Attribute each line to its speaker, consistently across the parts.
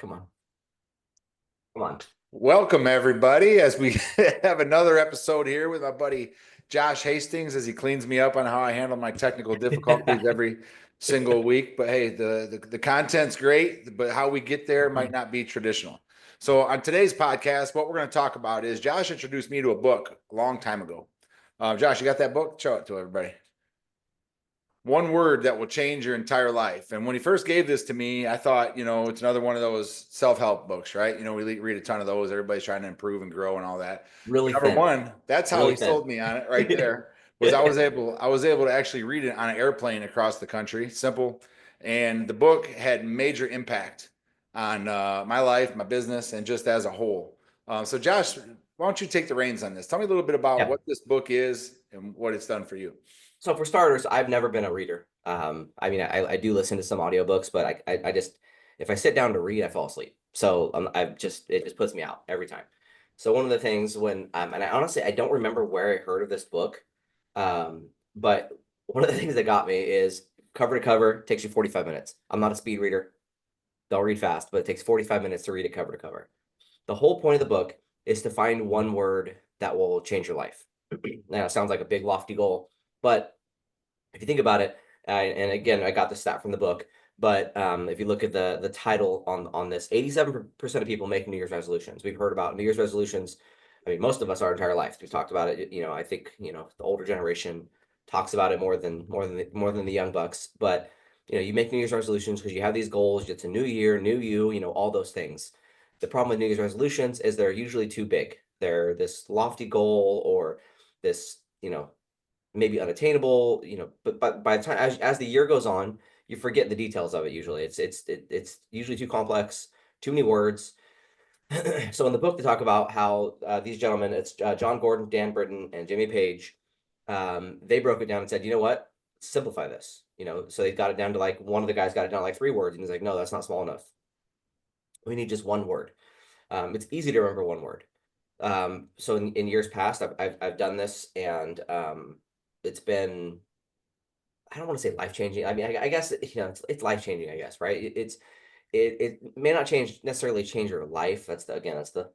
Speaker 1: Come on. Come on.
Speaker 2: Welcome, everybody, as we have another episode here with my buddy Josh Hastings as he cleans me up on how I handle my technical difficulties every single week. But hey, the content's great, but how we get there might not be traditional. So on today's podcast, what we're going to talk about is Josh introduced me to a book a long time ago. Josh, you got that book? Show it to everybody. One word that will change your entire life. And when he first gave this to me, I thought, it's another one of those self-help books, right? We read a ton of those. Everybody's trying to improve and grow and all that. But
Speaker 1: Really
Speaker 2: number
Speaker 1: thin.
Speaker 2: one, that's how
Speaker 1: Really
Speaker 2: he
Speaker 1: thin.
Speaker 2: sold me on it right there. Was I was able to actually read it on an airplane across the country. Simple. And the book had major impact on my life, my business, and just as a whole. So Josh, why don't you take the reins on this? Tell me a little bit about
Speaker 1: Yeah.
Speaker 2: what this book is and what it's done for you.
Speaker 1: So for starters, I've never been a reader. I mean, I do listen to some audiobooks, but I just if I sit down to read, I fall asleep. So it just puts me out every time. So one of the things when and I honestly I don't remember where I heard of this book, but one of the things that got me is cover to cover takes you 45 minutes. I'm not a speed reader. Don't read fast, but it takes 45 minutes to read it cover to cover. The whole point of the book is to find one word that will change your life. Now, it sounds like a big, lofty goal, but if you think about it, and again, I got the stat from the book, but if you look at the title on this, 87% of people make New Year's resolutions. We've heard about New Year's resolutions. I mean, most of us our entire life. We've talked about it. I think the older generation talks about it more than the young bucks. But you make New Year's resolutions because you have these goals. It's a new year, new you. All those things. The problem with New Year's resolutions is they're usually too big. They're this lofty goal or this maybe unattainable, but by the time as the year goes on, you forget the details of it usually. It's usually too complex, too many words. So in the book they talk about how these gentlemen, it's John Gordon, Dan Britton, and Jimmy Page, they broke it down and said, you know what? Simplify this. So they got it down to like one of the guys got it down to like 3 words, and he's like, no, that's not small enough. We need just one word. It's easy to remember one word. So in years past, I've done this, and it's been, I don't want to say life changing. I mean, I guess it's life changing. I guess, right? It may not necessarily change your life. That's the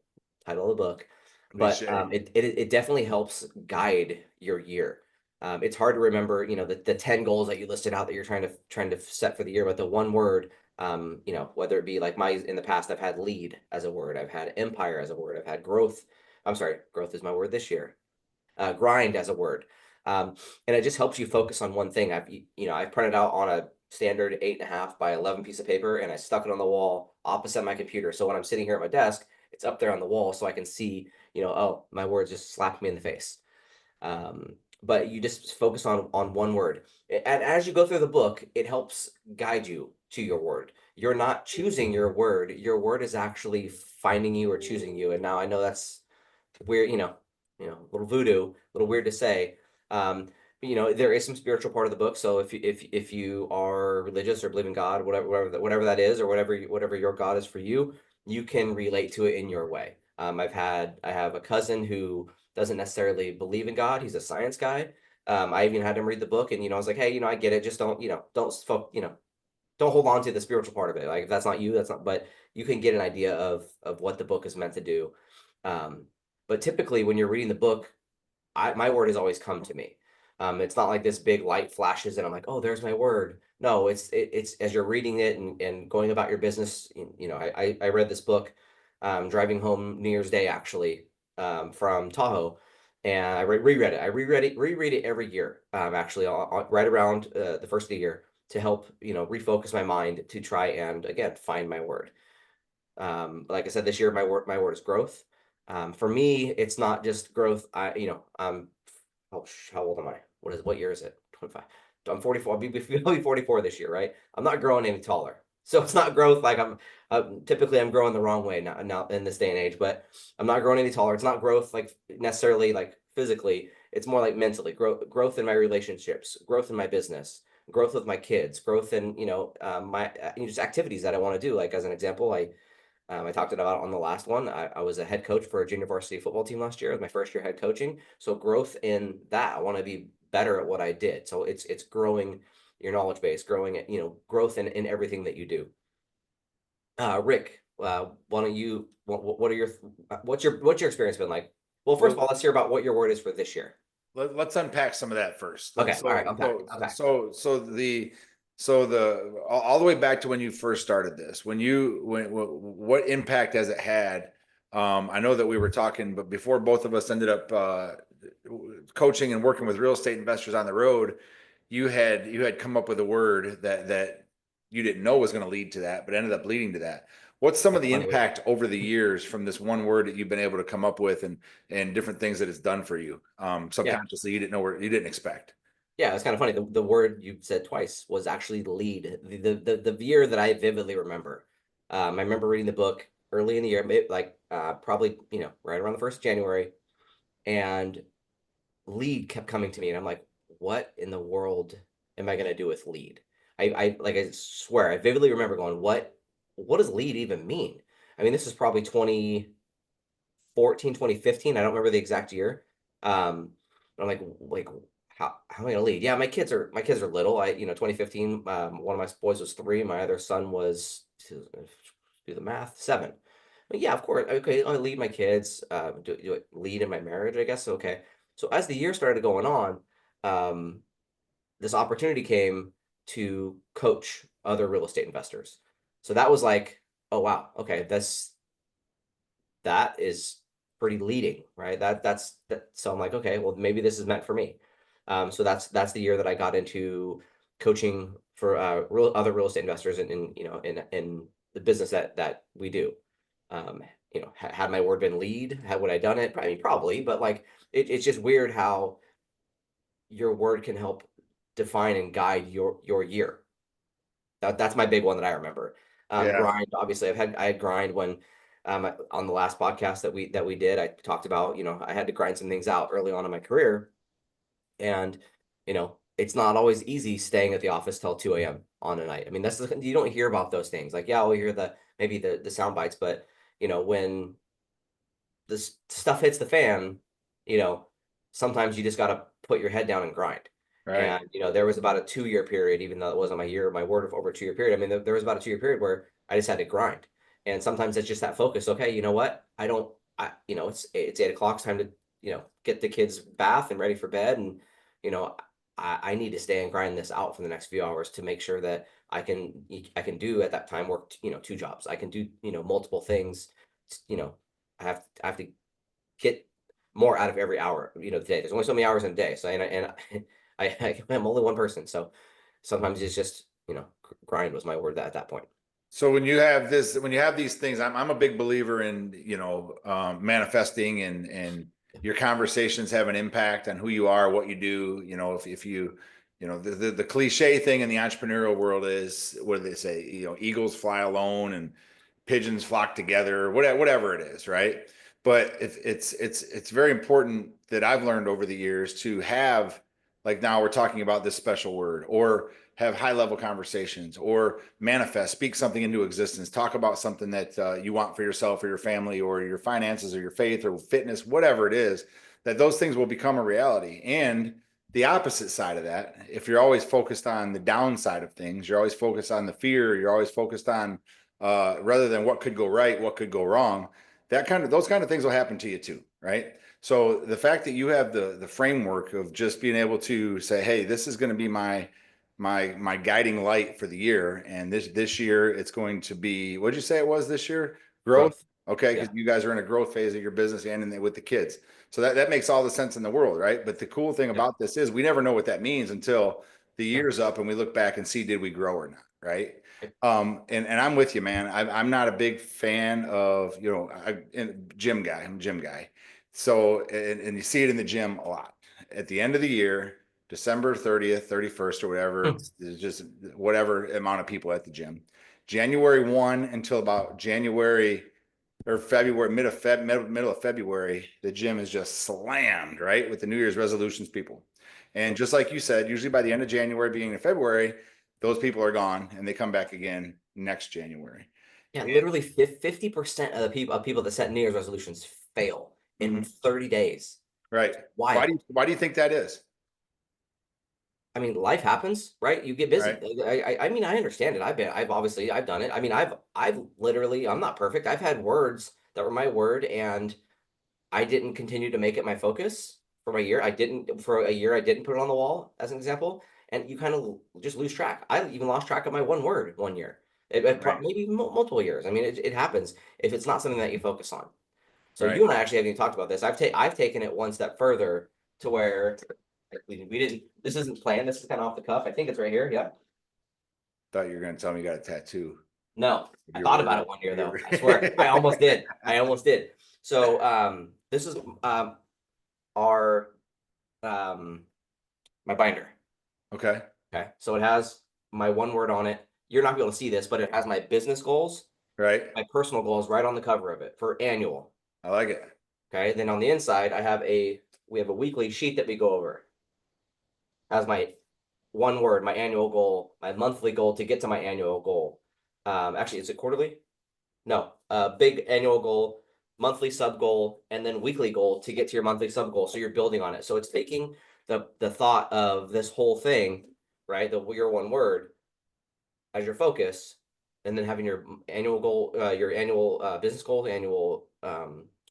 Speaker 1: title of the book, but
Speaker 2: Cliche.
Speaker 1: it definitely helps guide your year. It's hard to remember, the 10 goals that you listed out that you're trying to set for the year, but the one word, whether it be like in the past, I've had lead as a word, I've had empire as a word, I've had growth. I'm sorry, growth is my word this year. Grind as a word. And it just helps you focus on one thing. I printed out on a standard 8.5 by 11 piece of paper, and I stuck it on the wall opposite my computer. So when I'm sitting here at my desk, it's up there on the wall so I can see, oh, my words just slapped me in the face. But you just focus on one word. And as you go through the book, it helps guide you to your word. You're not choosing your word. Your word is actually finding you or choosing you. And now I know that's weird, a little voodoo, a little weird to say. There is some spiritual part of the book. So if you are religious or believe in God, whatever that is, or whatever your God is for you, you can relate to it in your way. I have a cousin who doesn't necessarily believe in God. He's a science guy. I even had him read the book, and I was like, hey, I get it. Just don't hold on to the spiritual part of it. Like if that's not you, that's not. But you can get an idea of what the book is meant to do. Um, but typically, when you're reading the book, my word has always come to me. It's not like this big light flashes and I'm like, oh, there's my word. No, it's as you're reading it and going about your business. I read this book driving home New Year's Day actually from Tahoe, and I reread it. I reread it every year actually right around the first of the year to help refocus my mind to try and again find my word. Like I said, this year my word is growth. For me, it's not just growth. How old am I? What year is it? 25. I'm 44. I'll be 44 this year, right? I'm not growing any taller. So it's not growth like typically I'm growing the wrong way now in this day and age, but I'm not growing any taller. It's not growth like necessarily like physically. It's more like mentally growth in my relationships, growth in my business, growth with my kids, growth in my just activities that I want to do. Like as an example, I talked about it on the last one. I was a head coach for a junior varsity football team last year. It was my first year head coaching. So growth in that, I want to be better at what I did. So it's growing your knowledge base, growing it, growth in everything that you do. Rick why don't you, what are your, what's your experience been like? Well, first of
Speaker 2: Well,
Speaker 1: all, let's hear about what your word is for this year.
Speaker 2: let's unpack some of that first.
Speaker 1: Okay, all right, unpack, unpack.
Speaker 2: So the all the way back to when you first started this, what impact has it had? I know that we were talking, but before both of us ended up coaching and working with real estate investors on the road, you had come up with a word that you didn't know was going to lead to that, but ended up leading to that. What's some of
Speaker 1: That's
Speaker 2: the
Speaker 1: funny.
Speaker 2: impact over the years from this one word that you've been able to come up with, and different things that it's done for you
Speaker 1: Yeah,
Speaker 2: subconsciously you didn't know, where you didn't expect?
Speaker 1: yeah, it's kind of funny. The word you said twice was actually lead. The year that I vividly remember. I remember reading the book early in the year, like probably right around the 1st of January, and lead kept coming to me, and I'm like, what in the world am I gonna do with lead? I like I swear I vividly remember going, what does lead even mean? I mean, this is probably 2014, 2015. I don't remember the exact year. But I'm like how am I gonna lead? Yeah, my kids are little. 2015, one of my boys was 3, my other son was, do the math, 7. But yeah, of course. Okay, I'll lead my kids, do it lead in my marriage, I guess. Okay. So as the year started going on, um, this opportunity came to coach other real estate investors. So that was like, oh wow, okay, that is pretty leading, right? So I'm like, okay, well maybe this is meant for me. So that's the year that I got into coaching for other real estate investors in the business that we do. Had my word been lead, would I done it? I mean, probably, but like it's just weird how your word can help define and guide your year. That's my big one that I remember.
Speaker 2: Yeah.
Speaker 1: Grind, obviously, I had grind when on the last podcast that we did. I talked about, I had to grind some things out early on in my career, and it's not always easy staying at the office till 2 a.m. on a night. I mean, you don't hear about those things. Like, yeah, we'll hear maybe the sound bites, but when this stuff hits the fan, you know, sometimes you just got to put your head down and grind.
Speaker 2: Right.
Speaker 1: And there was about a 2 year period, even though it wasn't my word of over a 2 year period. I mean, there was about a 2 year period where I just had to grind. And sometimes it's just that focus. Okay, you know what? I don't. It's 8 o'clock. It's time to get the kids bath and ready for bed, and you know I need to stay and grind this out for the next few hours to make sure that I can do at that time work 2 jobs. I can do multiple things. You know, I have to get more out of every hour, the day. There's only so many hours in a day. So I'm only one person. So sometimes it's just, grind was my word at that point.
Speaker 2: So when you have these things, I'm a big believer in, manifesting, and your conversations have an impact on who you are, what you do. If you, the cliche thing in the entrepreneurial world is, what do they say? Eagles fly alone and pigeons flock together, whatever it is, right? But it's very important that I've learned over the years to have, like, now we're talking about this special word, or have high level conversations, or manifest, speak something into existence, talk about something that you want for yourself or your family or your finances or your faith or fitness, whatever it is, that those things will become a reality. And the opposite side of that, if you're always focused on the downside of things, you're always focused on the fear, you're always focused on rather than what could go right, what could go wrong, those kind of things will happen to you too, right? So the fact that you have the framework of just being able to say, hey, this is going to be my guiding light for the year, and this year it's going to be, what did you say it was this year? Growth.
Speaker 1: Growth.
Speaker 2: Okay,
Speaker 1: Yeah.
Speaker 2: because you guys are in a growth phase of your business with the kids. So that makes all the sense in the world, right? But the cool thing
Speaker 1: Yeah.
Speaker 2: about this is we never know what that means until the
Speaker 1: No.
Speaker 2: year's up and we look back and see, did we grow or not, right?
Speaker 1: Right.
Speaker 2: And I'm with you, man. I'm not a big fan of, gym guy. I'm a gym guy. So, and you see it in the gym a lot. At the end of the year, December 30th, 31st, or whatever, it's just whatever amount of people at the gym. January 1 until about January or February, middle of February, the gym is just slammed, right? With the New Year's resolutions people. And just like you said, usually by the end of January, beginning of February, those people are gone and they come back again next January.
Speaker 1: Yeah, literally 50% of the people that set New Year's resolutions fail in
Speaker 2: Mhm.
Speaker 1: 30 days.
Speaker 2: Right.
Speaker 1: Wild.
Speaker 2: Why do you think that is?
Speaker 1: I mean, life happens, right? You get busy.
Speaker 2: Right.
Speaker 1: I mean, I understand it. I've done it. I mean, I've literally, I'm not perfect. I've had words that were my word, and I didn't continue to make it my focus for my year. For a year. I didn't put it on the wall as an example, and you kind of just lose track. I even lost track of my one word one year.
Speaker 2: Right.
Speaker 1: Maybe multiple years. I mean, it happens if it's not something that you focus on. So you
Speaker 2: Right.
Speaker 1: and I actually haven't even talked about this. I've taken it one step further to where we didn't. This isn't planned. This is kind of off the cuff. I think it's right here. Yeah.
Speaker 2: Thought you were going to tell me you got a tattoo
Speaker 1: No,
Speaker 2: of
Speaker 1: I
Speaker 2: your
Speaker 1: thought about
Speaker 2: word.
Speaker 1: it one year
Speaker 2: Your
Speaker 1: though. I swear, I almost did. I almost did. So this is our um my binder.
Speaker 2: Okay.
Speaker 1: Okay, so it has my one word on it. You're not gonna be able to see this, but it has my business goals,
Speaker 2: Right.
Speaker 1: my personal goals right on the cover of it for annual.
Speaker 2: I like it.
Speaker 1: Okay, then on the inside, we have a weekly sheet that we go over. Has my one word, my annual goal, my monthly goal to get to my annual goal. Actually, is it quarterly? No, big annual goal, monthly sub goal, and then weekly goal to get to your monthly sub goal. So you're building on it. So it's taking the thought of this whole thing, right? Your one word as your focus, and then having your annual goal, your annual business goals, annual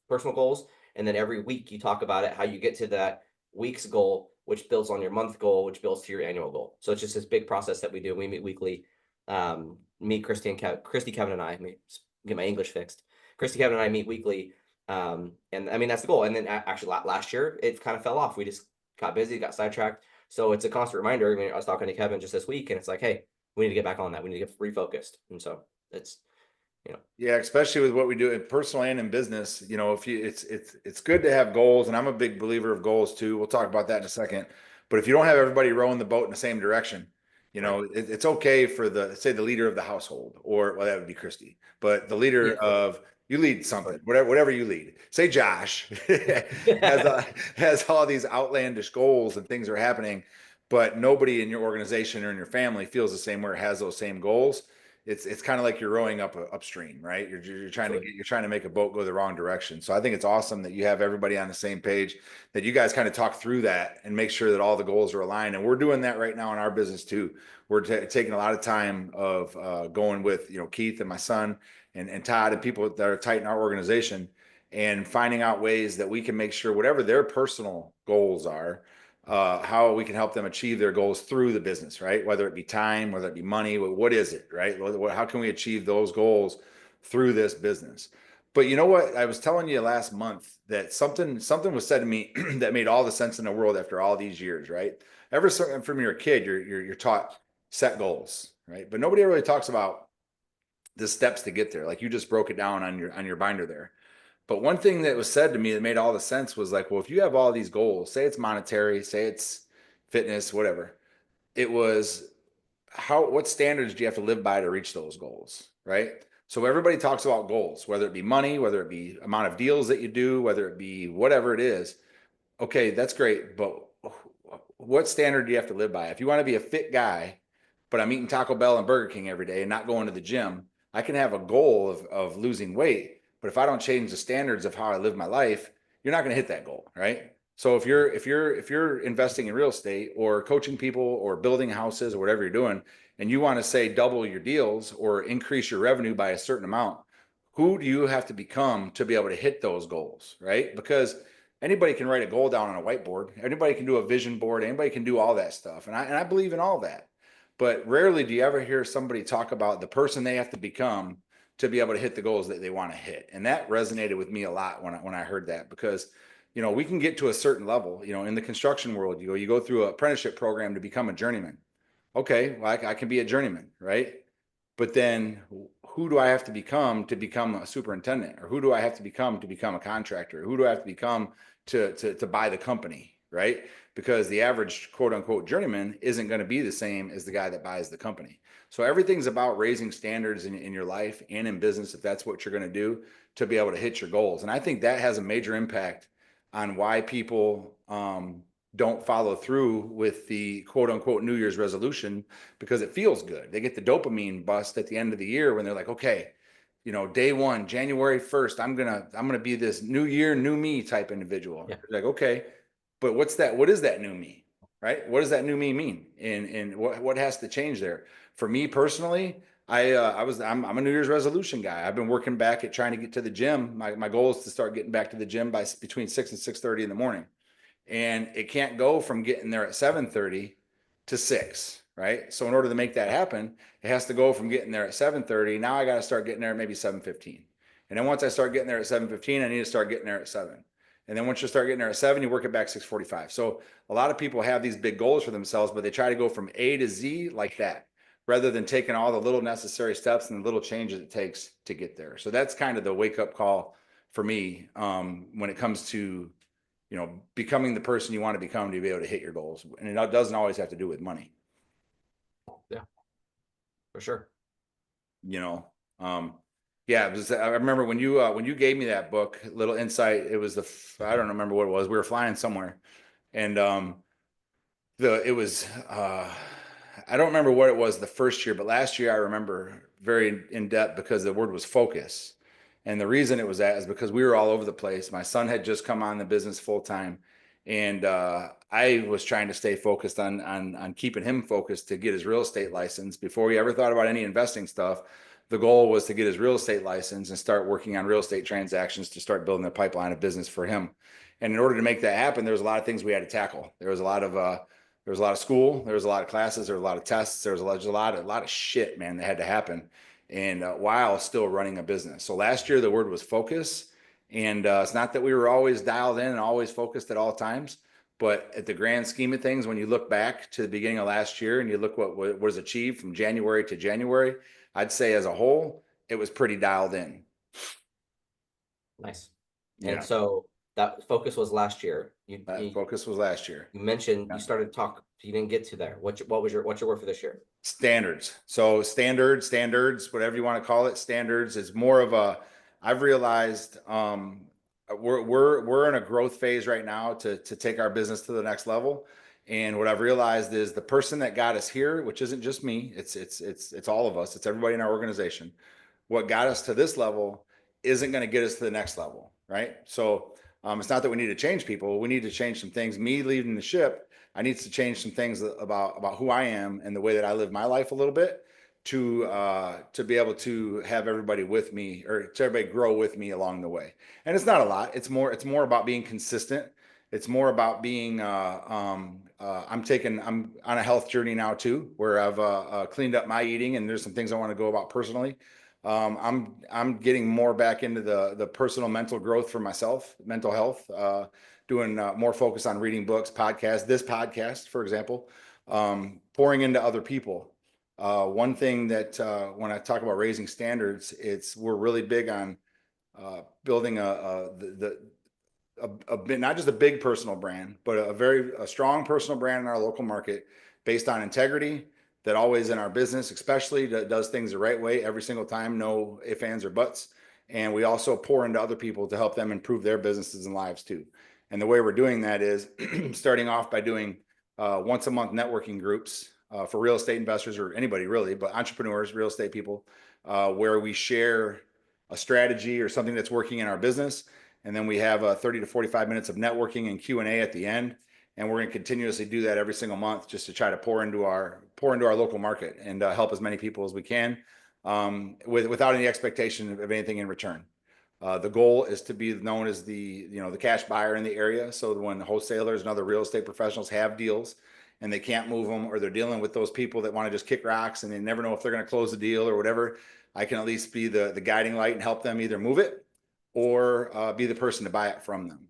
Speaker 1: personal goals, and then every week you talk about it, how you get to that week's goal, which builds on your month goal, which builds to your annual goal. So it's just this big process that we do. We meet weekly. Me, Christy, Kevin, and I. Let me get my English fixed. Christy, Kevin, and I meet weekly. And I mean that's the goal. And then actually last year it kind of fell off. We just got busy, got sidetracked. So it's a constant reminder. I mean, I was talking to Kevin just this week, and it's like, hey, we need to get back on that. We need to get refocused. And so it's, you know,
Speaker 2: Yeah, especially with what we do in personal and in business, if you it's good to have goals, and I'm a big believer of goals too. We'll talk about that in a second. But if you don't have everybody rowing the boat in the same direction,
Speaker 1: right.
Speaker 2: it's okay for the leader of the household, or well, that would be Christy, but the leader
Speaker 1: Yeah.
Speaker 2: of you lead
Speaker 1: Right.
Speaker 2: something, whatever you lead. Say Josh has has all these outlandish goals and things are happening, but nobody in your organization or in your family feels the same way or has those same goals. It's kind of like you're rowing upstream, right? You're trying to
Speaker 1: Absolutely.
Speaker 2: you're trying to make a boat go the wrong direction. So I think it's awesome that you have everybody on the same page, that you guys kind of talk through that and make sure that all the goals are aligned. And we're doing that right now in our business too. We're taking a lot of time of going with Keith and my son and Todd and people that are tight in our organization, and finding out ways that we can make sure whatever their personal goals are, how we can help them achieve their goals through the business, right? Whether it be time, whether it be money, what is it, right? How can we achieve those goals through this business? But you know what? I was telling you last month that something was said to me that made all the sense in the world after all these years, right? Ever from you're a kid, you're taught set goals, right? But nobody really talks about the steps to get there. Like you just broke it down on your binder there. But one thing that was said to me that made all the sense was like, well, if you have all these goals, say it's monetary, say it's fitness, whatever, it was what standards do you have to live by to reach those goals, right? So everybody talks about goals, whether it be money, whether it be amount of deals that you do, whether it be whatever it is. Okay, that's great, but what standard do you have to live by? If you want to be a fit guy, but I'm eating Taco Bell and Burger King every day and not going to the gym, I can have a goal of losing weight, but if I don't change the standards of how I live my life, you're not going to hit that goal, right? So if you're investing in real estate or coaching people or building houses or whatever you're doing, and you want to say double your deals or increase your revenue by a certain amount, who do you have to become to be able to hit those goals, right? Because anybody can write a goal down on a whiteboard. Anybody can do a vision board. Anybody can do all that stuff. And I believe in all that. But rarely do you ever hear somebody talk about the person they have to become to be able to hit the goals that they want to hit. And that resonated with me a lot when I heard that, because we can get to a certain level, in the construction world, you go through an apprenticeship program to become a journeyman. Okay, well, I can be a journeyman, right? But then who do I have to become a superintendent? Or who do I have to become a contractor? Who do I have to become to buy the company, right? Because the average quote unquote journeyman isn't going to be the same as the guy that buys the company. So everything's about raising standards in your life and in business, if that's what you're going to do, to be able to hit your goals. And I think that has a major impact on why people don't follow through with the quote unquote New Year's resolution, because it feels good. They get the dopamine bust at the end of the year when they're like, okay, day one, January 1st, I'm gonna be this new year, new me type individual.
Speaker 1: Yeah.
Speaker 2: Like, okay, but what's that? What is that new me? right? What does that new me mean? And what has to change there? For me personally, I'm a New Year's resolution guy. I've been working back at trying to get to the gym. My goal is to start getting back to the gym by between 6 and 6:30 in the morning. And it can't go from getting there at 7:30 to 6, right? So in order to make that happen, it has to go from getting there at 7:30. Now I got to start getting there at maybe 7:15. And then once I start getting there at 7:15, I need to start getting there at 7. And then once you start getting there at 7, you work it back 6:45. So a lot of people have these big goals for themselves, but they try to go from A to Z like that, rather than taking all the little necessary steps and the little changes it takes to get there. So that's kind of the wake up call for me, when it comes to, becoming the person you want to become to be able to hit your goals. And it doesn't always have to do with money.
Speaker 1: Yeah, for sure.
Speaker 2: You know, yeah, I remember when you gave me that book, Little Insight, it was I don't remember what it was. We were flying somewhere, and it was I don't remember what it was the first year, but last year I remember very in depth because the word was focus. And the reason it was that is because we were all over the place. My son had just come on the business full time, and I was trying to stay focused on keeping him focused to get his real estate license. Before we ever thought about any investing stuff, the goal was to get his real estate license and start working on real estate transactions to start building a pipeline of business for him. And in order to make that happen, there was a lot of things we had to tackle. There was a lot of school, there was a lot of classes, there was a lot of tests, there was a lot of shit, man, that had to happen. And while still running a business. So last year the word was focus. And it's not that we were always dialed in and always focused at all times, but at the grand scheme of things, when you look back to the beginning of last year and you look what was achieved from January to January, I'd say as a whole, it was pretty dialed in.
Speaker 1: Nice.
Speaker 2: Yeah.
Speaker 1: And so that focus was last year.
Speaker 2: Focus was last year.
Speaker 1: You mentioned
Speaker 2: Yeah.
Speaker 1: you started talk. You didn't get to there. What's your word for this year?
Speaker 2: Standards. So standards, whatever you want to call it, standards is more of a. I've realized we're in a growth phase right now to take our business to the next level. And what I've realized is the person that got us here, which isn't just me, it's all of us, it's everybody in our organization. What got us to this level isn't going to get us to the next level, right? So it's not that we need to change people. We need to change some things. Me leading the ship, I need to change some things about who I am and the way that I live my life a little bit to be able to have everybody with me, or to everybody grow with me along the way. And it's not a lot. It's more about being consistent. It's more about being I'm on a health journey now too, where I've cleaned up my eating, and there's some things I want to go about personally. I'm getting more back into the personal mental growth for myself, mental health, doing more focus on reading books, podcasts, this podcast, for example, pouring into other people. One thing that when I talk about raising standards, we're really big on building a bit, not just a big personal brand, but a strong personal brand in our local market based on integrity, that always in our business, especially, that does things the right way every single time, no ifs, ands, or buts. And we also pour into other people to help them improve their businesses and lives too. And the way we're doing that is starting off by doing once a month networking groups for real estate investors, or anybody really, but entrepreneurs, real estate people, where we share a strategy or something that's working in our business. And then we have 30 to 45 minutes of networking and Q&A at the end. And we're going to continuously do that every single month, just to try to pour into our local market and help as many people as we can, without any expectation of anything in return. The goal is to be known as the cash buyer in the area. So when the wholesalers and other real estate professionals have deals and they can't move them, or they're dealing with those people that want to just kick rocks and they never know if they're going to close the deal or whatever, I can at least be the guiding light and help them either move it or be the person to buy it from them.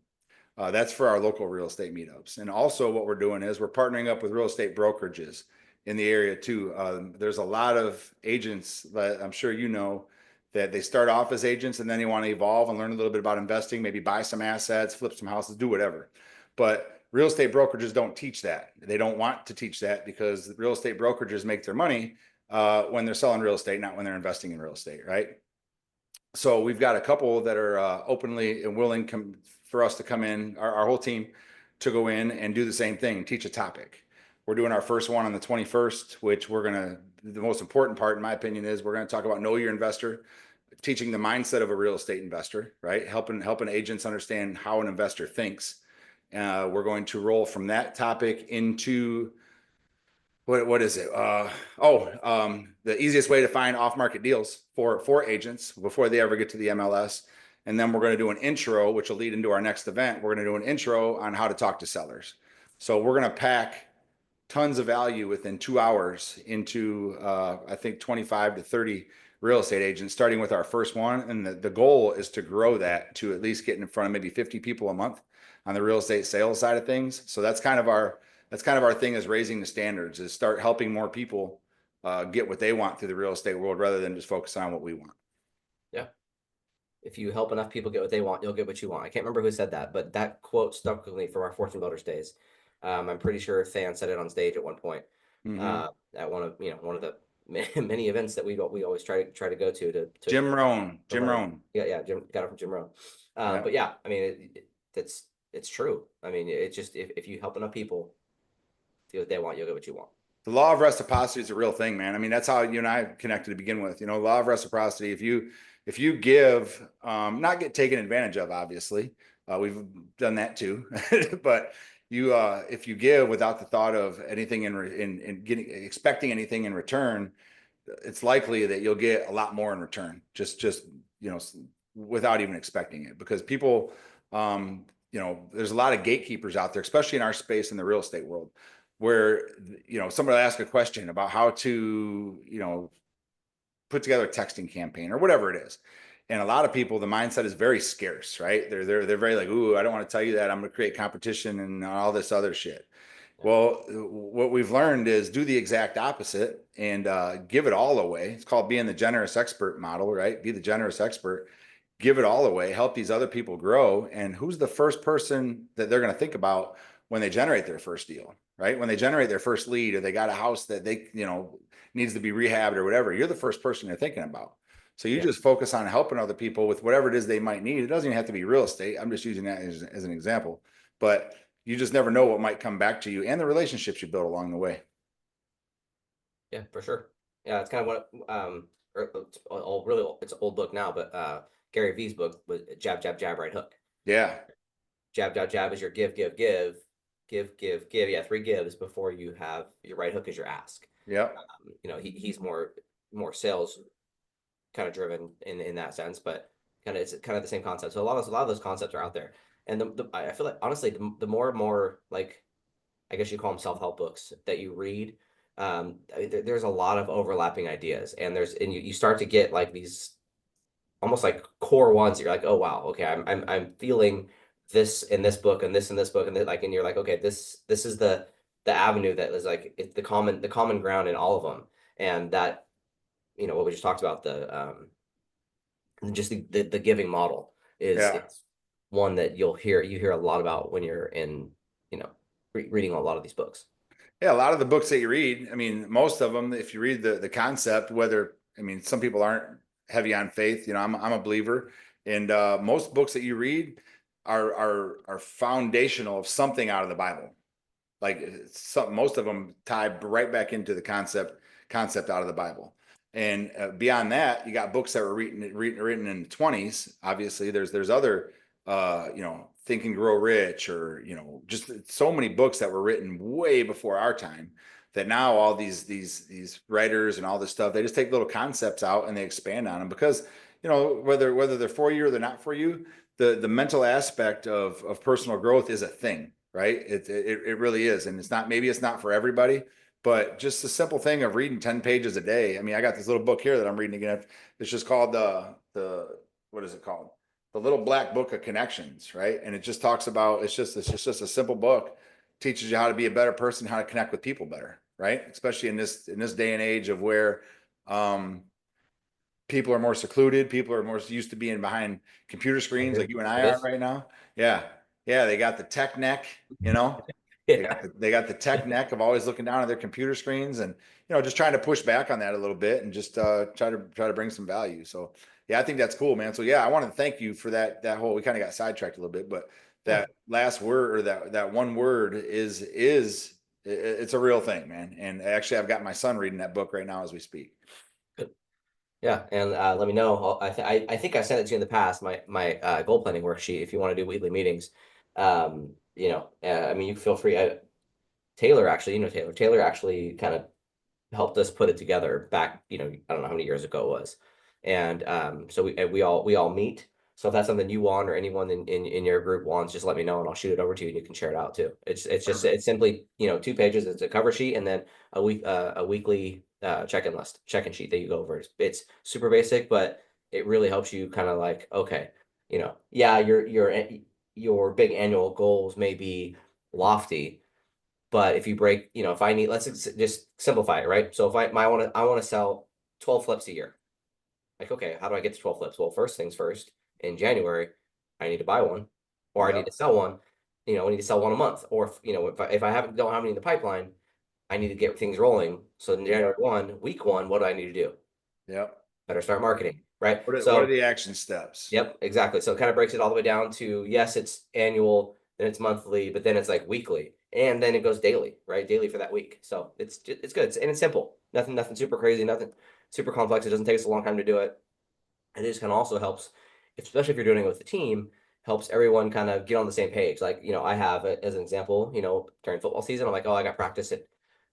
Speaker 2: That's for our local real estate meetups. And also what we're doing is we're partnering up with real estate brokerages in the area too. There's a lot of agents that I'm sure you know that they start off as agents and then they want to evolve and learn a little bit about investing, maybe buy some assets, flip some houses, do whatever. But real estate brokerages don't teach that. They don't want to teach that, because real estate brokerages make their money when they're selling real estate, not when they're investing in real estate, right? So we've got a couple that are openly and willing for us to come in, our whole team, to go in and do the same thing, teach a topic. We're doing our first one on the 21st, which the most important part, in my opinion, is we're going to talk about know your investor, teaching the mindset of a real estate investor, right? Helping agents understand how an investor thinks, We're going to roll from that topic into what is it? The easiest way to find off-market deals for agents before they ever get to the MLS. And then we're going to do an intro, which will lead into our next event. We're going to do an intro on how to talk to sellers. So we're going to pack tons of value within 2 hours into I think 25 to 30 real estate agents, starting with our first one. And the goal is to grow that to at least get in front of maybe 50 people a month on the real estate sales side of things. So that's kind of our thing, is raising the standards, is start helping more people get what they want through the real estate world rather than just focus on what we want.
Speaker 1: Yeah. If you help enough people get what they want, you'll get what you want. I can't remember who said that, but that quote stuck with me from our Fortune Builders days. I'm pretty sure Than said it on stage at one point, at one of the many events that we always try to go to
Speaker 2: Jim Rohn.
Speaker 1: Yeah, Jim got it from Jim Rohn.
Speaker 2: Yeah.
Speaker 1: But yeah, I mean, it's true. I mean, it's just if you help enough people do what they want, you'll get what you want.
Speaker 2: The law of reciprocity is a real thing, man. I mean, that's how you and I connected to begin with. Law of reciprocity. If you give, not get taken advantage of, obviously, we've done that too. But if you give without the thought of anything in expecting anything in return, it's likely that you'll get a lot more in return. Just without even expecting it, because people, there's a lot of gatekeepers out there, especially in our space in the real estate world, where somebody will ask a question about how to put together a texting campaign or whatever it is, and a lot of people, the mindset is very scarce, right? They're very like, ooh, I don't want to tell you that, I'm going to create competition and all this other shit. Well, what we've learned is do the exact opposite and give it all away. It's called being the generous expert model, right? Be the generous expert, give it all away, help these other people grow. And who's the first person that they're going to think about when they generate their first deal, right? When they generate their first lead, or they got a house that they, needs to be rehabbed or whatever, you're the first person they're thinking about. So you just focus on helping other people with whatever it is they might need. It doesn't even have to be real estate. I'm just using that as an example, but you just never know what might come back to you and the relationships you build along the way.
Speaker 1: Yeah, for sure. Yeah, it's kind of what it's an old book now, but Gary Vee's book was jab, jab, jab, right hook.
Speaker 2: Yeah.
Speaker 1: Jab, jab, jab is your give, give, give, give, give, give. Yeah, 3 gives before you have your right hook is your ask.
Speaker 2: Yeah.
Speaker 1: He's more sales kind of driven in that sense, but it's kind of the same concept. So a lot of those concepts are out there, and I feel like honestly, the more and more, like, I guess you call them self-help books that you read, I mean, there's a lot of overlapping ideas, and you start to get like these almost like core ones. You're like, oh wow, okay, I'm feeling this in this book and this in this book, and then and you're like, okay, this is the avenue that is like it's the common ground in all of them, and that what we just talked about, just the giving model it's one that you hear a lot about when you're in reading a lot of these books.
Speaker 2: Yeah, a lot of the books that you read, I mean, most of them, if you read the concept, some people aren't heavy on faith. I'm a believer, and most books that you read are foundational of something out of the Bible. Like most of them tie right back into the concept out of the Bible. And beyond that, you got books that were written in the 20s. Obviously, there's other Think and Grow Rich, or just so many books that were written way before our time, that now all these writers and all this stuff, they just take little concepts out and they expand on them, because whether they're for you or they're not for you, the mental aspect of personal growth is a thing, right? It really is. And maybe it's not for everybody, but just the simple thing of reading 10 pages a day. I mean, I got this little book here that I'm reading again. It's just called what is it called? The Little Black Book of Connections, right? And it just talks about, it's just a simple book, teaches you how to be a better person, how to connect with people better, right? Especially in this day and age of where people are more secluded, people are more used to being behind computer screens like you and I are right now. Yeah. They got the tech neck, they got the tech neck of always looking down at their computer screens, and just trying to push back on that a little bit and just try to bring some value. So yeah, I think that's cool, man. So yeah, I wanted to thank you for that whole, we kind of got sidetracked a little bit, but that last word, or that one word is it's a real thing, man. And actually I've got my son reading that book right now as we speak.
Speaker 1: Good. Yeah, and let me know. I think I sent it to you in the past, my goal planning worksheet, if you want to do weekly meetings. I mean, you feel free. Taylor actually, Taylor actually kind of helped us put it together back, I don't know how many years ago it was. And so we all meet. So if that's something you want or anyone in your group wants, just let me know and I'll shoot it over to you and you can share it out too. It's simply, 2 pages. It's a cover sheet and then a weekly check-in sheet that you go over. It's super basic, but it really helps you kind of like, okay, yeah, your big annual goals may be lofty, but if you break, if I need, just simplify it, right? So if I want to sell 12 flips a year. Like, okay, how do I get to 12 flips? Well, first things first, in January, I need to buy one, or I need
Speaker 2: Yep.
Speaker 1: to sell one. I need to sell one a month, or if I don't have any in the pipeline, I need to get things rolling. So in January
Speaker 2: Yep.
Speaker 1: 1, week 1, what do I need to do?
Speaker 2: Yep.
Speaker 1: Better start marketing, right?
Speaker 2: What are
Speaker 1: So
Speaker 2: the action steps?
Speaker 1: yep, exactly. So it kind of breaks it all the way down to, yes, it's annual, then it's monthly, but then it's like weekly, and then it goes daily, right? Daily for that week. So it's good, and it's simple. Nothing super crazy, nothing super complex. It doesn't take us a long time to do it, and it just kind of also helps, especially if you're doing it with the team, helps everyone kind of get on the same page. Like, I have as an example, during football season, I'm like, oh, I got practice at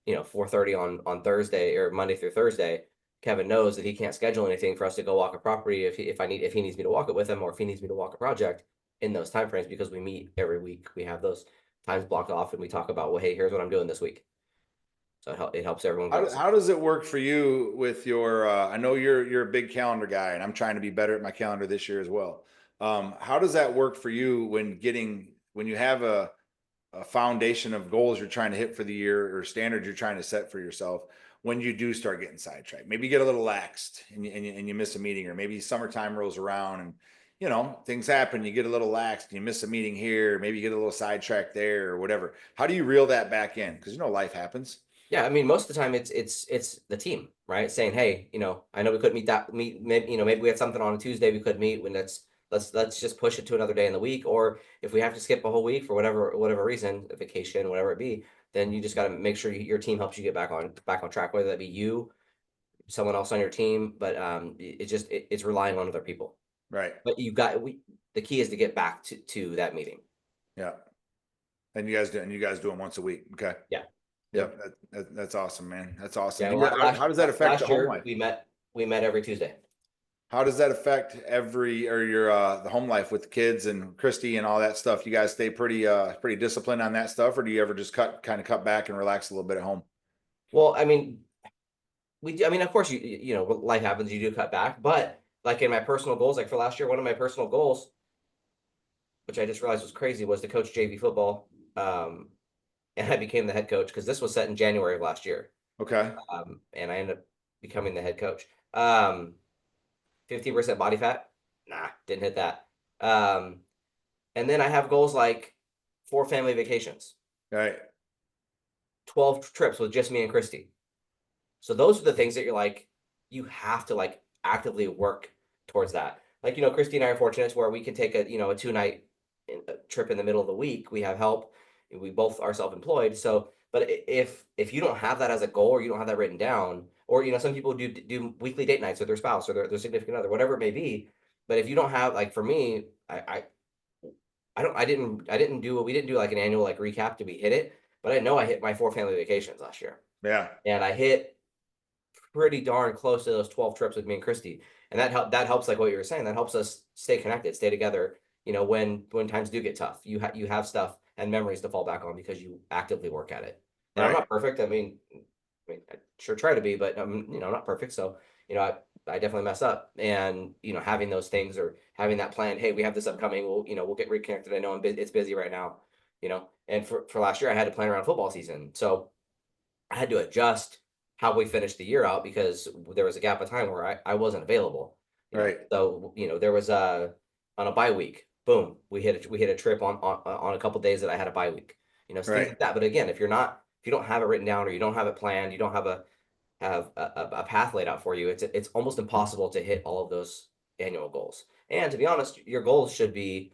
Speaker 1: 4:30 on Thursday or Monday through Thursday. Kevin knows that he can't schedule anything for us to go walk a property if he needs me to walk it with him or if he needs me to walk a project in those timeframes because we meet every week. We have those times blocked off and we talk about, well, hey, here's what I'm doing this week. So it helps everyone get on the same
Speaker 2: How
Speaker 1: page.
Speaker 2: does it work for you with your I know you're a big calendar guy and I'm trying to be better at my calendar this year as well. How does that work for you when you have a foundation of goals you're trying to hit for the year or standards you're trying to set for yourself when you do start getting sidetracked? Maybe you get a little laxed and you miss a meeting, or maybe summertime rolls around and things happen. You get a little laxed and you miss a meeting here. Maybe you get a little sidetracked there or whatever. How do you reel that back in? Because life happens.
Speaker 1: Yeah, I mean, most of the time it's the team, right? Saying, hey, I know we couldn't maybe we had something on a Tuesday we couldn't meet when let's just push it to another day in the week. Or if we have to skip a whole week for whatever reason, a vacation, whatever it be, then you just got to make sure your team helps you get back on track, whether that be you, someone else on your team, but it's relying on other people.
Speaker 2: Right.
Speaker 1: But the key is to get back to that meeting.
Speaker 2: Yeah. And you guys do them once a week. Okay.
Speaker 1: Yeah.
Speaker 2: Yep. That's awesome, man. That's awesome.
Speaker 1: Yeah.
Speaker 2: Do you, how does that affect the
Speaker 1: Last
Speaker 2: home
Speaker 1: year
Speaker 2: life?
Speaker 1: we met every Tuesday.
Speaker 2: How does that affect your the home life with the kids and Christy and all that stuff? You guys stay pretty disciplined on that stuff, or do you ever just cut back and relax a little bit at home?
Speaker 1: Well, I mean, of course, life happens, you do cut back, but like in my personal goals, like for last year, one of my personal goals, which I just realized was crazy, was to coach JV football. And I became the head coach because this was set in January of last year.
Speaker 2: Okay.
Speaker 1: And I ended up becoming the head coach. 15% body fat. Nah, didn't hit that. And then I have goals like 4 family vacations,
Speaker 2: All right.
Speaker 1: 12 trips with just me and Christy. So those are the things that you're like, you have to like actively work towards that. Like, Christy and I are fortunate to where we can take a 2-night trip in the middle of the week. We have help. We both are self-employed. So, but if you don't have that as a goal or you don't have that written down, or, some people do weekly date nights with their spouse or their significant other, whatever it may be. But if you don't have, like, for me, we didn't do like an annual like recap to be hit it, but I know I hit my 4 family vacations last year.
Speaker 2: Yeah.
Speaker 1: And I hit pretty darn close to those 12 trips with me and Christy. And that helps, like what you were saying, that helps us stay connected, stay together, when times do get tough. You have stuff and memories to fall back on because you actively work at it. And I'm
Speaker 2: Right.
Speaker 1: not perfect. I sure try to be, but I'm, not perfect. So, I definitely mess up. And, having those things or having that plan, hey, we have this upcoming, we'll get reconnected. I know it's busy right now, and for last year I had to plan around football season. So I had to adjust how we finished the year out because there was a gap of time where I wasn't available.
Speaker 2: Right.
Speaker 1: So there was on a bye week, boom, we hit a trip on a couple days that I had a bye week. So things
Speaker 2: Right.
Speaker 1: like that. But again, if you don't have it written down or you don't have it planned, you don't have a path laid out for you, it's almost impossible to hit all of those annual goals. And to be honest, your goals should be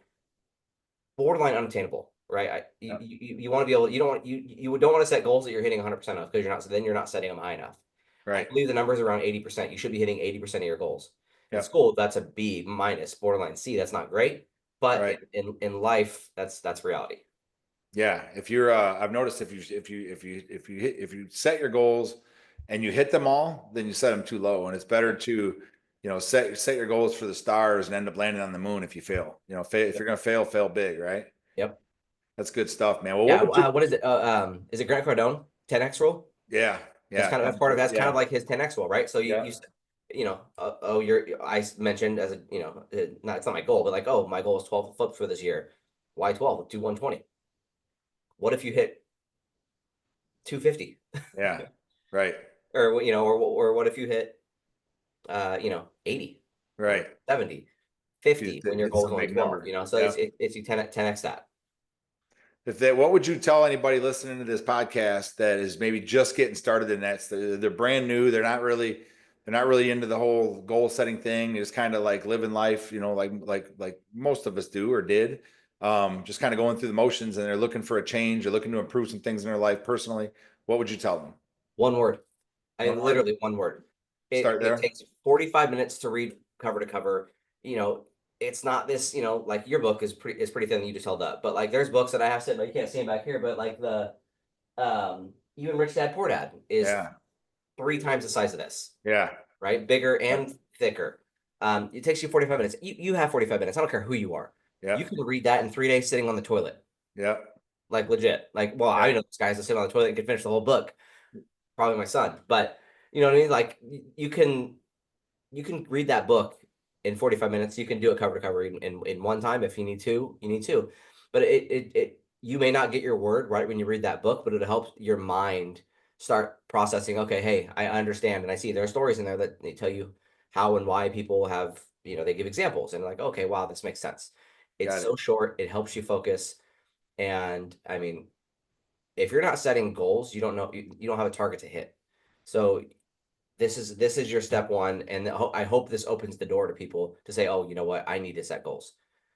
Speaker 1: borderline unattainable, right? You want to be able, you don't want to set goals that you're hitting 100% of because you're not setting them high enough. I
Speaker 2: Right.
Speaker 1: believe the number is around 80%. You should be hitting 80% of your goals. In
Speaker 2: Yeah.
Speaker 1: school, that's a B minus, borderline C. That's not great, but
Speaker 2: Right.
Speaker 1: in life, that's reality.
Speaker 2: Yeah, if you're, I've noticed if you set your goals and you hit them all, then you set them too low, and it's better to, set your goals for the stars and end up landing on the moon if you fail. If
Speaker 1: Yep.
Speaker 2: you're gonna fail, fail big, right?
Speaker 1: Yep.
Speaker 2: That's good stuff, man. Well, what
Speaker 1: Yeah.
Speaker 2: would you?
Speaker 1: What is it? Is it Grant Cardone? 10x rule?
Speaker 2: Yeah,
Speaker 1: That's
Speaker 2: yeah,
Speaker 1: kind of that's part of that's kind of
Speaker 2: yeah,
Speaker 1: like his 10x rule, right? So
Speaker 2: yeah,
Speaker 1: I mentioned as a, not, it's not my goal, but like, oh, my goal is 12 flips for this year. Why 12? Do 120. What if you hit 250?
Speaker 2: yeah, right,
Speaker 1: Or, or what if you hit 80 or
Speaker 2: right.
Speaker 1: 70,
Speaker 2: You
Speaker 1: 50 when
Speaker 2: hit
Speaker 1: your
Speaker 2: hit
Speaker 1: goal is
Speaker 2: some
Speaker 1: only
Speaker 2: big
Speaker 1: 12,
Speaker 2: number.
Speaker 1: so
Speaker 2: Yeah.
Speaker 1: it's you 10x that.
Speaker 2: If they, what would you tell anybody listening to this podcast that is maybe just getting started in that? They're brand new. They're not really into the whole goal setting thing. It's kind of like living life, like most of us do or did. Just kind of going through the motions, and they're looking for a change. They're looking to improve some things in their life personally. What would you tell them?
Speaker 1: One word. I
Speaker 2: One word.
Speaker 1: literally one word. It
Speaker 2: Start
Speaker 1: it
Speaker 2: there.
Speaker 1: takes 45 minutes to read cover to cover. You know, it's not this, like your book is pretty thin that you just held up. But like there's books that I have sitting, you can't see them back here, but like the even Rich Dad Poor Dad is
Speaker 2: Yeah.
Speaker 1: 3 times the size of this,
Speaker 2: Yeah.
Speaker 1: right? Bigger
Speaker 2: Yep.
Speaker 1: and thicker. It takes you 45 minutes. You have 45 minutes. I don't care who you are. You
Speaker 2: Yep.
Speaker 1: can read that in 3 days sitting on the toilet.
Speaker 2: Yep.
Speaker 1: Like legit. Like, well, I
Speaker 2: Yep.
Speaker 1: know this guys that sit on the toilet and can finish the whole book. Probably my son. But you know what I mean? Like you can read that book in 45 minutes. You can do it cover to cover in one time. If you need to, you need to. But it you may not get your word right when you read that book, but it'll help your mind start processing, okay, hey, I understand. And I see there are stories in there that they tell you how and why people have, they give examples and like, okay, wow, this makes sense. It's
Speaker 2: Got
Speaker 1: so
Speaker 2: it.
Speaker 1: short, it helps you focus. And I mean, if you're not setting goals, you don't know, you don't have a target to hit. So this is your step one, and I hope this opens the door to people to say, oh, you know what, I need to set goals.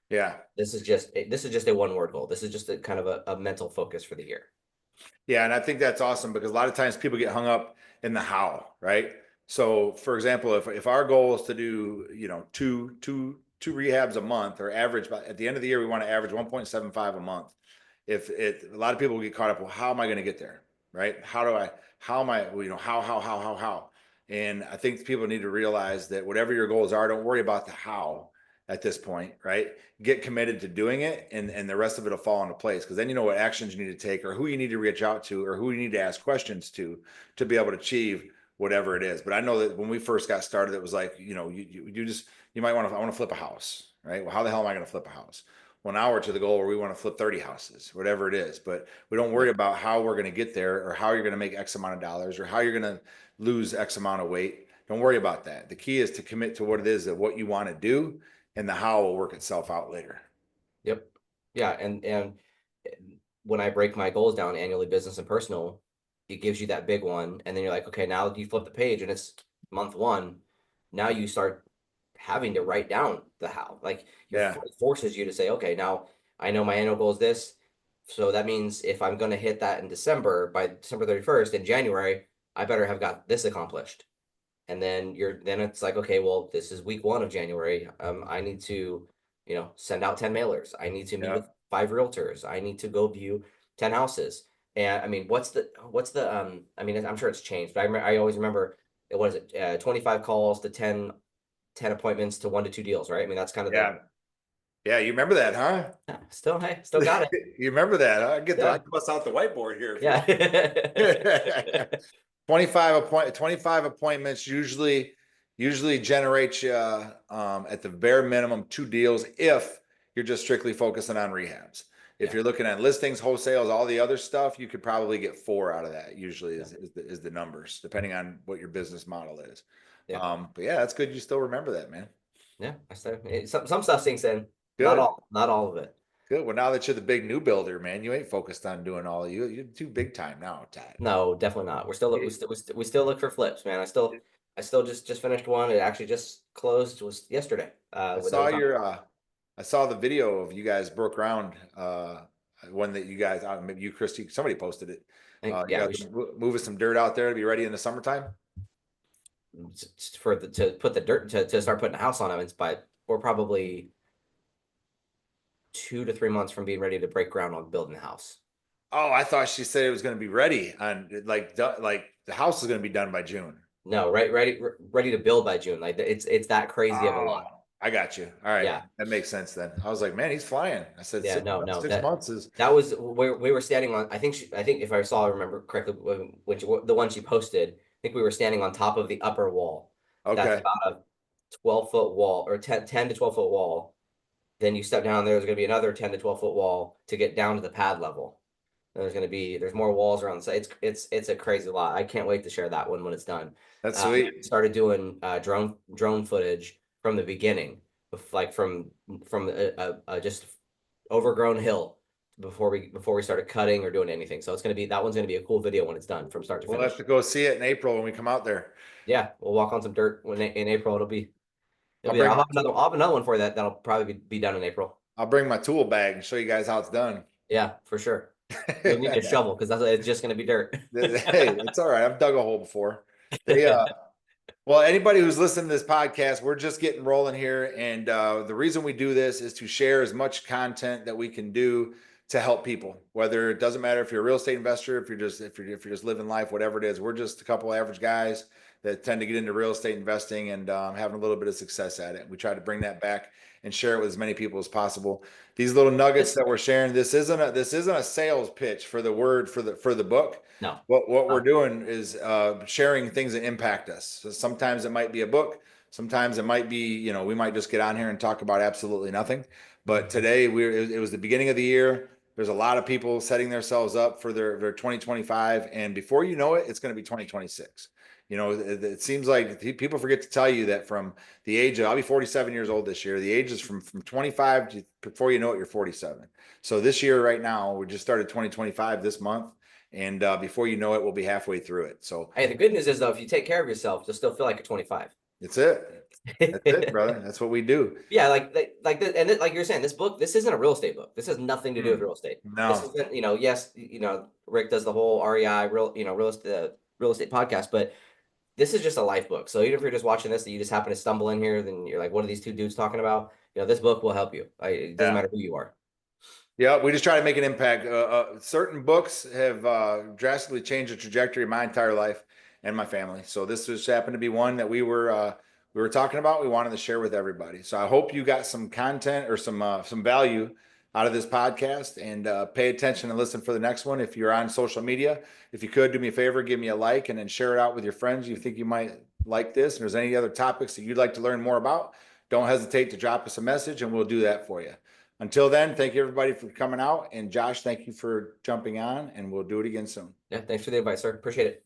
Speaker 2: Yeah.
Speaker 1: This is just a one word goal. This is just a kind of a mental focus for the year.
Speaker 2: Yeah, and I think that's awesome because a lot of times people get hung up in the how, right? So, for example, if our goal is to do, two rehabs a month or average, but at the end of the year we want to average 1.75 a month. If it A lot of people get caught up, well, how am I going to get there? Right? How am I, well, how? And I think people need to realize that whatever your goals are, don't worry about the how at this point, right? Get committed to doing it, and the rest of it will fall into place, because then you know what actions you need to take or who you need to reach out to or who you need to ask questions to be able to achieve whatever it is. But I know that when we first got started, it was like, you might want to, I want to flip a house, right? Well, how the hell am I going to flip a house? Well, now we're to the goal where we want to flip 30 houses, whatever it is. But we don't worry
Speaker 1: Yep.
Speaker 2: about how we're going to get there or how you're going to make X amount of dollars or how you're going to lose X amount of weight. Don't worry about that. The key is to commit to what it is that what you want to do, and the how will work itself out later.
Speaker 1: Yep. Yeah, and when I break my goals down annually, business and personal, it gives you that big one, and then you're like, okay, now you flip the page and it's month one. Now you start having to write down the how. Like
Speaker 2: Yeah.
Speaker 1: it forces you to say, okay, now I know my annual goal is this. So that means if I'm going to hit that in December, by December 31st, in January, I better have got this accomplished. And then it's like, okay, well, this is week 1 of January. I need to, send out 10 mailers. I need to meet
Speaker 2: Yeah.
Speaker 1: with 5 realtors. I need to go view 10 houses. And I mean, I mean, I'm sure it's changed, but I always remember it was 25 calls to 10 appointments to 1 to 2 deals, right? I mean, that's kind of the,
Speaker 2: Yeah. Yeah. You remember that, huh?
Speaker 1: yeah, still, hey, still got it.
Speaker 2: You remember that, huh? I
Speaker 1: Yeah.
Speaker 2: can bust out the whiteboard here if you
Speaker 1: Yeah.
Speaker 2: want. 25 appointments usually generate you, at the bare minimum 2 deals if you're just strictly focusing on rehabs. If
Speaker 1: Yeah.
Speaker 2: you're looking at listings, wholesales, all the other stuff, you could probably get 4 out of that. Usually
Speaker 1: Yeah.
Speaker 2: is the numbers, depending on what your business model is.
Speaker 1: Yeah.
Speaker 2: But yeah, that's good. You still remember that, man.
Speaker 1: Yeah. Some stuff sinks in,
Speaker 2: Good.
Speaker 1: not all of it.
Speaker 2: Good. Well, now that you're the big new builder, man, you ain't focused on doing all of you. You're too big time now, Tad.
Speaker 1: No, definitely not. We still look for flips, man. I still just finished one. It actually just closed was yesterday.
Speaker 2: I
Speaker 1: That
Speaker 2: saw
Speaker 1: was on.
Speaker 2: your I saw the video of you guys broke ground, one that you guys, maybe you, Christy, somebody posted it. You
Speaker 1: Yeah,
Speaker 2: guys moving some dirt out there to be ready in the summertime.
Speaker 1: to put the dirt to start putting a house on them. But we're probably 2 to 3 months from being ready to break ground on building the house.
Speaker 2: Oh, I thought she said it was going to be ready on like the house is going to be done by June.
Speaker 1: No, ready to build by June. Like it's that crazy of a
Speaker 2: Oh,
Speaker 1: lot.
Speaker 2: I got you. All right.
Speaker 1: Yeah.
Speaker 2: That makes sense then. I was like, man, he's flying. I said
Speaker 1: Yeah, no, no.
Speaker 2: six months is
Speaker 1: That was where we were standing on. I think if I remember correctly, which the one she posted, I think we were standing on top of the upper wall. That's
Speaker 2: okay.
Speaker 1: about a 12-foot wall or 10 to 12-foot wall. Then you step down, there's going to be another 10 to 12-foot wall to get down to the pad level. And there's more walls around the side. It's a crazy lot. I can't wait to share that one when it's done.
Speaker 2: That's
Speaker 1: We
Speaker 2: sweet.
Speaker 1: started doing drone footage from the beginning, like from a just overgrown hill before we started cutting or doing anything. So that one's gonna be a cool video when it's done from start to
Speaker 2: We'll
Speaker 1: finish.
Speaker 2: have to go see it in April when we come out there.
Speaker 1: Yeah, we'll walk on some dirt in April. It'll
Speaker 2: I'll
Speaker 1: be there.
Speaker 2: bring
Speaker 1: I'll have another one for you that'll probably be done in April.
Speaker 2: I'll bring my tool bag and show you guys how it's done.
Speaker 1: Yeah, for sure. You'll need a shovel because it's just gonna be dirt.
Speaker 2: Hey, it's all right. I've dug a hole before. Hey, well, anybody who's listening to this podcast, we're just getting rolling here, and the reason we do this is to share as much content that we can do to help people. Whether it doesn't matter if you're a real estate investor, if you're just living life, whatever it is, we're just a couple of average guys that tend to get into real estate investing and having a little bit of success at it. We try to bring that back and share it with as many people as possible. These little nuggets that we're sharing, this isn't a sales pitch for the word for the book.
Speaker 1: No.
Speaker 2: What we're doing is sharing things that impact us. So sometimes it might be a book. Sometimes it might be, we might just get on here and talk about absolutely nothing. But today it was the beginning of the year. There's a lot of people setting themselves up for their 2025. And before you know it, it's going to be 2026. It seems like people forget to tell you that from the age of, I'll be 47 years old this year. The age is from 25 to before you know it, you're 47. So this year right now, we just started 2025 this month. And before you know it, we'll be halfway through it. So
Speaker 1: Hey, the good news is though, if you take care of yourself, you'll still feel like you're 25.
Speaker 2: that's it. That's it, brother. That's what we do.
Speaker 1: Yeah, like you're saying, this isn't a real estate book. This has nothing to do with real estate. This
Speaker 2: No.
Speaker 1: isn't, yes, Rick does the whole REI real estate podcast, but this is just a life book. So even if you're just watching this, that you just happen to stumble in here, then you're like, what are these two dudes talking about? This book will help you. It doesn't matter who you are.
Speaker 2: Yeah, we just try to make an impact. Certain books have drastically changed the trajectory of my entire life and my family. So this just happened to be one that we were talking about. We wanted to share with everybody. So I hope you got some content or some value out of this podcast, and pay attention and listen for the next one. If you're on social media, if you could do me a favor, give me a like and then share it out with your friends you think you might like this. And if there's any other topics that you'd like to learn more about, don't hesitate to drop us a message and we'll do that for you. Until then, thank you everybody for coming out. And Josh, thank you for jumping on, and we'll do it again soon.
Speaker 1: Yeah, thanks for the advice, sir. Appreciate it.